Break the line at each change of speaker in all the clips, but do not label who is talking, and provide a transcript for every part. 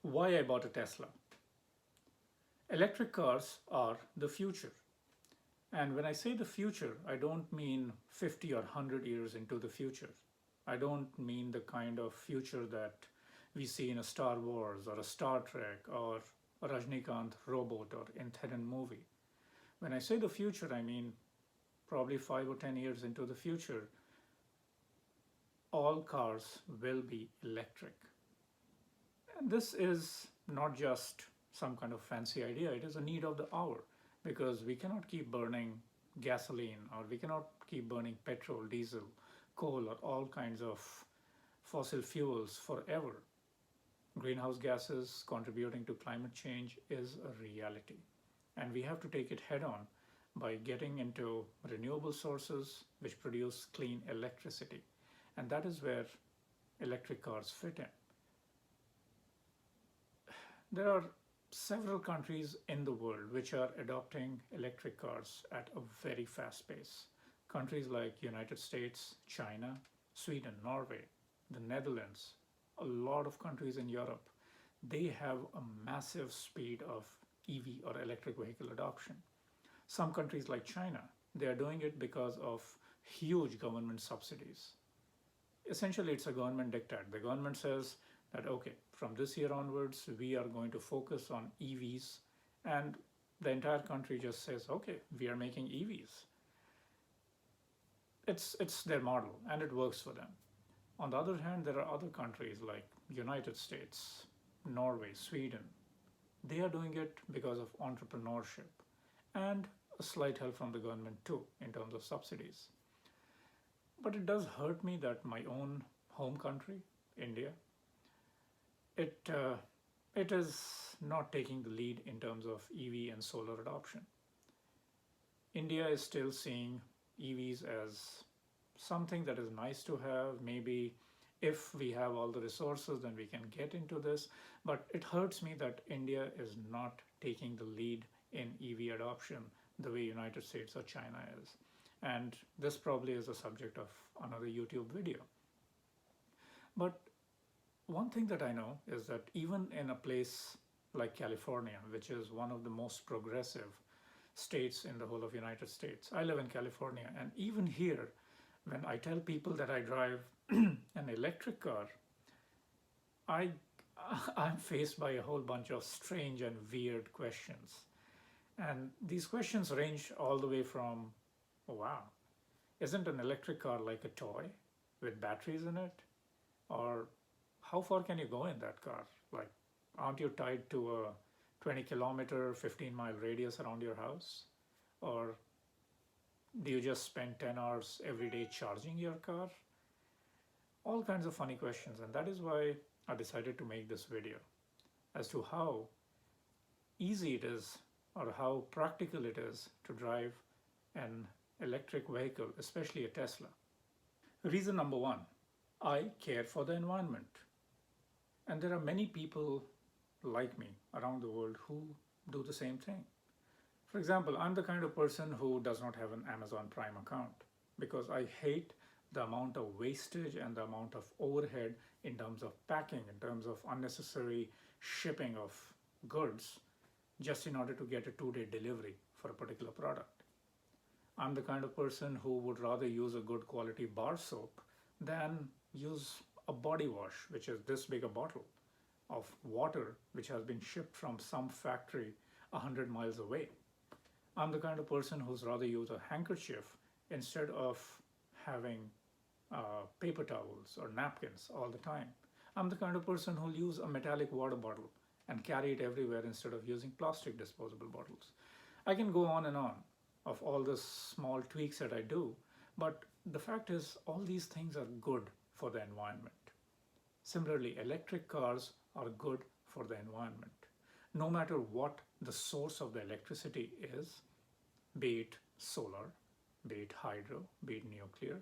Why I bought a Tesla. Electric cars are the future. And when I say the future, I don't mean 50 or 100 years into the future. I don't mean the kind of future that we see in a Star Wars or a Star Trek or a Rajnikant robot or Intern movie. When I say the future, I mean probably 5 or 10 years into the future, all cars will be electric. And this is not just some kind of fancy idea, it is a need of the hour because we cannot keep burning gasoline or we cannot keep burning petrol, diesel, coal, or all kinds of fossil fuels forever. Greenhouse gases contributing to climate change is a reality, and we have to take it head on by getting into renewable sources which produce clean electricity. And that is where electric cars fit in. There are several countries in the world which are adopting electric cars at a very fast pace. Countries like United States, China, Sweden, Norway, the Netherlands, a lot of countries in Europe, they have a massive speed of EV or electric vehicle adoption. Some countries like China, they are doing it because of huge government subsidies. Essentially, it's a government diktat. The government says that, okay, from this year onwards, we are going to focus on EVs, and the entire country just says, okay, we are making EVs. It's their model, and it works for them. On the other hand, there are other countries like United States, Norway, Sweden. They are doing it because of entrepreneurship and a slight help from the government too in terms of subsidies. But it does hurt me that my own home country, India, it it is not taking the lead in terms of EV and solar adoption. India is still seeing EVs as something that is nice to have. Maybe if we have all the resources, then we can get into this. But it hurts me that India is not taking the lead in EV adoption the way United States or China is. And this probably is the subject of another YouTube video. But one thing that I know is that even in a place like California, which is one of the most progressive states in the whole of United States, I live in California, and even here, when I tell people that I drive an electric car, I I'm faced by a whole bunch of strange and weird questions. And these questions range all the way from, oh, wow, isn't an electric car like a toy with batteries in it? Or how far can you go in that car? Like, aren't you tied to a 20-kilometer, 15-mile radius around your house? Or do you just spend 10 hours every day charging your car? All kinds of funny questions. And that is why I decided to make this video as to how easy it is or how practical it is to drive an electric vehicle, especially a Tesla. Reason number one, I care for the environment. And there are many people like me around the world who do the same thing. For example, I'm the kind of person who does not have an Amazon Prime account because I hate the amount of wastage and the amount of overhead in terms of packing, in terms of unnecessary shipping of goods just in order to get a 2-day delivery for a particular product. I'm the kind of person who would rather use a good quality bar soap than use a body wash, which is this big a bottle of water, which has been shipped from some factory 100 miles away. I'm the kind of person who's rather use a handkerchief instead of having paper towels or napkins all the time. I'm the kind of person who'll use a metallic water bottle and carry it everywhere instead of using plastic disposable bottles. I can go on and on of all the small tweaks that I do, but the fact is all these things are good for the environment. Similarly, electric cars are good for the environment. No matter what the source of the electricity is, be it solar, be it hydro, be it nuclear,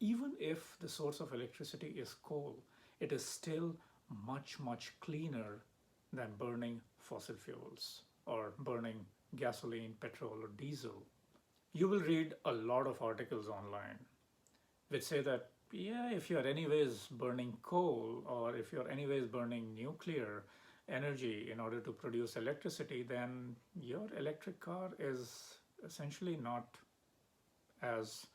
even if the source of electricity is coal, it is still much, much cleaner than burning fossil fuels or burning gasoline, petrol, or diesel. You will read a lot of articles online which say that, yeah, if you're anyways burning coal or if you're anyways burning nuclear, energy in order to produce electricity, then your electric car is essentially not as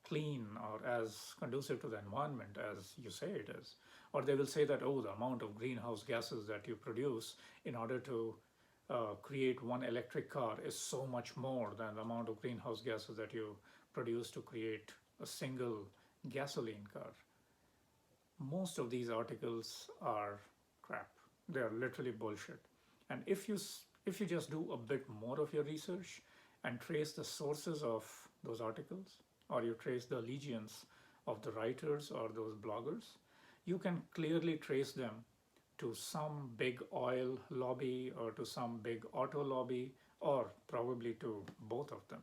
clean or as conducive to the environment as you say it is. Or they will say that, oh, the amount of greenhouse gases that you produce in order to create one electric car is so much more than the amount of greenhouse gases that you produce to create a single gasoline car. Most of these articles are crap. They are literally bullshit. And if you just do a bit more of your research and trace the sources of those articles, or you trace the allegiance of the writers or those bloggers, you can clearly trace them to some big oil lobby or to some big auto lobby or probably to both of them.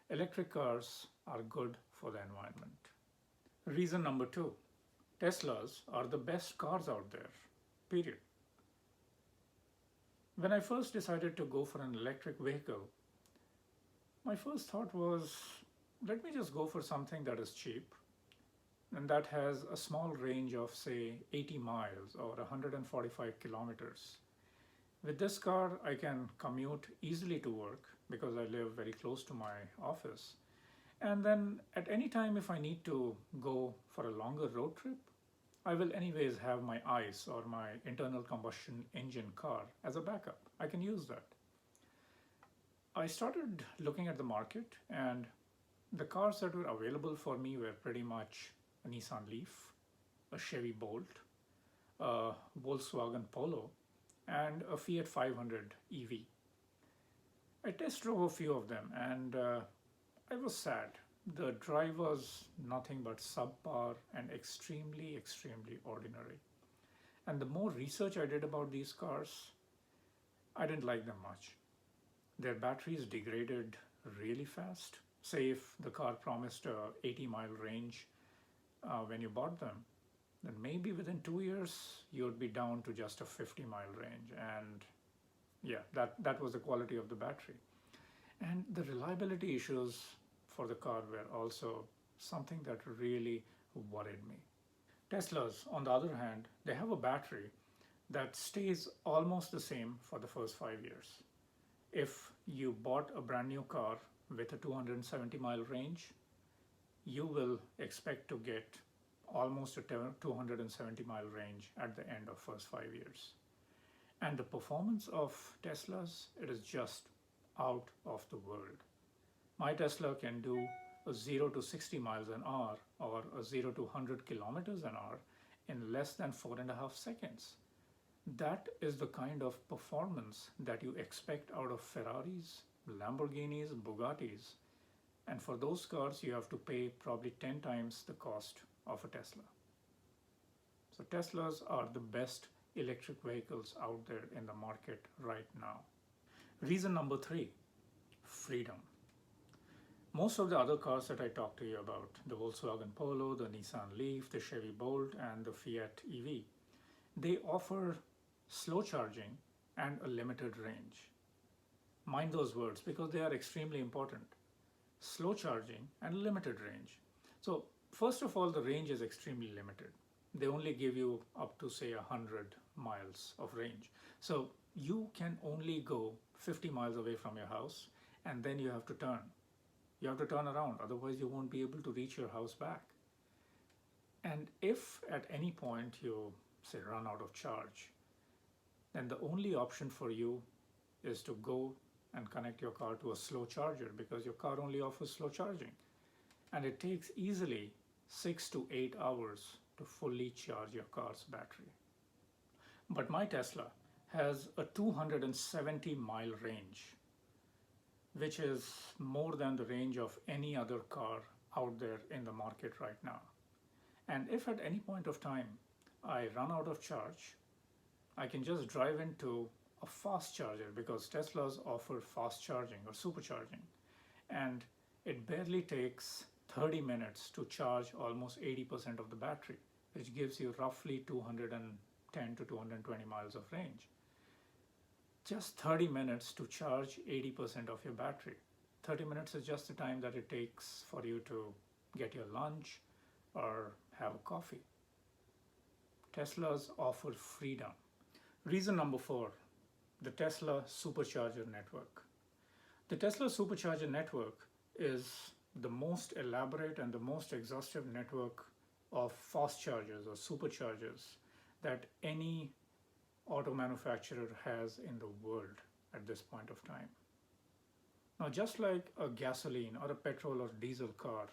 Electric cars are good for the environment. Reason number two, Teslas are the best cars out there, period. When I first decided to go for an electric vehicle, my first thought was, let me just go for something that is cheap and that has a small range of, say, 80 miles or 145 kilometers. With this car, I can commute easily to work because I live very close to my office. And then at any time, if I need to go for a longer road trip, I will anyways have my ICE or my internal combustion engine car as a backup. I can use that. I started looking at the market, and the cars that were available for me were pretty much a Nissan Leaf, a Chevy Bolt, a Volkswagen Polo, and a Fiat 500 EV. I test drove a few of them, and I was sad. The drive was nothing but subpar and extremely, extremely ordinary. And the more research I did about these cars, I didn't like them much. Their batteries degraded really fast. Say if the car promised a 80-mile range when you bought them, then maybe within 2 years you would be down to just a 50-mile range. And yeah, that was the quality of the battery. And the reliability issues for the car were also something that really worried me. Teslas, on the other hand, they have a battery that stays almost the same for the first 5 years. If you bought a brand new car with a 270-mile range, you will expect to get almost a 270-mile range at the end of first 5 years. And the performance of Teslas, it is just out of the world. My Tesla can do a 0 to 60 miles an hour or a 0 to 100 kilometers an hour in less than 4.5 seconds. That is the kind of performance that you expect out of Ferraris, Lamborghinis, Bugattis. And for those cars, you have to pay probably 10 times the cost of a Tesla. So Teslas are the best electric vehicles out there in the market right now. Reason number three, freedom. Most of the other cars that I talked to you about, the Volkswagen Polo, the Nissan Leaf, the Chevy Bolt, and the Fiat EV, they offer slow charging and a limited range. Mind those words because they are extremely important. Slow charging and limited range. So first of all, the range is extremely limited. They only give you up to say 100 miles of range. So you can only go 50 miles away from your house and then you have to turn. You have to turn around, otherwise you won't be able to reach your house back. And if at any point you say run out of charge, then the only option for you is to go and connect your car to a slow charger because your car only offers slow charging. And it takes easily 6 to 8 hours to fully charge your car's battery. But my Tesla has a 270-mile range, which is more than the range of any other car out there in the market right now. And if at any point of time I run out of charge, I can just drive into a fast charger because Teslas offer fast charging or supercharging. And it barely takes 30 minutes to charge almost 80% of the battery, which gives you roughly 210 to 220 miles of range. Just 30 minutes to charge 80% of your battery. 30 minutes is just the time that it takes for you to get your lunch or have a coffee. Teslas offer freedom. Reason number four, the Tesla supercharger network. The Tesla supercharger network is the most elaborate and the most exhaustive network of fast chargers or superchargers that any auto manufacturer has in the world at this point of time. Now, just like a gasoline or a petrol or diesel car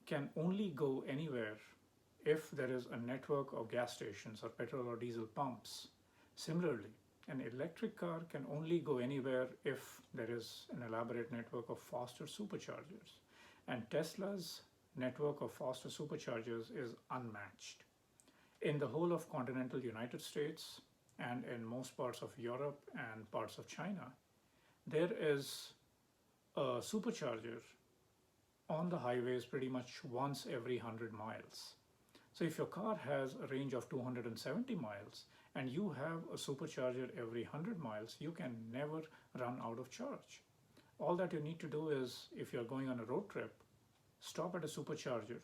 can only go anywhere if there is a network of gas stations or petrol or diesel pumps, similarly, an electric car can only go anywhere if there is an elaborate network of faster superchargers. And Tesla's network of faster superchargers is unmatched. In the whole of continental United States and in most parts of Europe and parts of China, there is a supercharger on the highways pretty much once every 100 miles. So if your car has a range of 270 miles and you have a supercharger every 100 miles, you can never run out of charge. All that you need to do is, if you're going on a road trip, stop at a supercharger,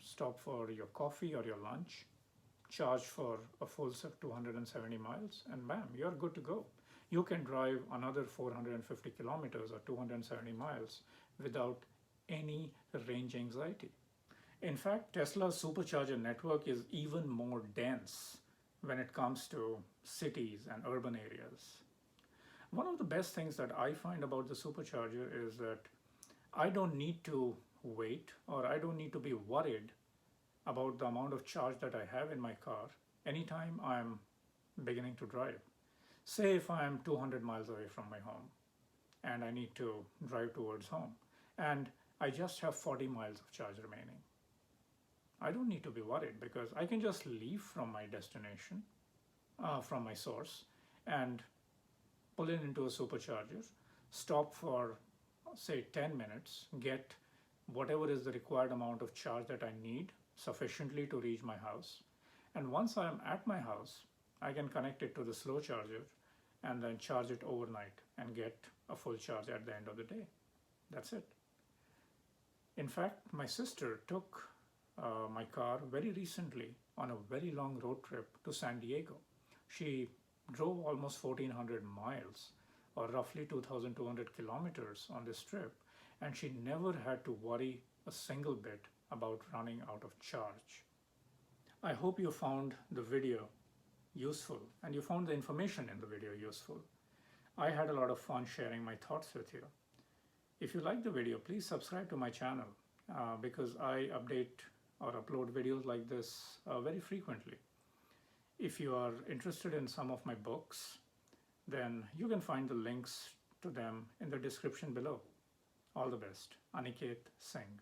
stop for your coffee or your lunch, charge for a full 270 miles, and bam, you're good to go. You can drive another 450 kilometers or 270 miles without any range anxiety. In fact, Tesla's supercharger network is even more dense when it comes to cities and urban areas. One of the best things that I find about the supercharger is that I don't need to wait, or I don't need to be worried about the amount of charge that I have in my car anytime I'm beginning to drive. Say if I'm 200 miles away from my home and I need to drive towards home and I just have 40 miles of charge remaining. I don't need to be worried because I can just leave from my destination, from my source, and pull it into a supercharger, stop for say 10 minutes, get whatever is the required amount of charge that I need sufficiently to reach my house. And once I'm at my house, I can connect it to the slow charger and then charge it overnight and get a full charge at the end of the day. That's it. In fact, my sister took my car very recently on a very long road trip to San Diego. She drove almost 1,400 miles or roughly 2,200 kilometers on this trip, and she never had to worry a single bit about running out of charge. I hope you found the video useful and you found the information in the video useful. I had a lot of fun sharing my thoughts with you. If you like the video, please subscribe to my channel because I update or upload videos like this very frequently. If you are interested in some of my books, then you can find the links to them in the description below. All the best. Aniket Singh.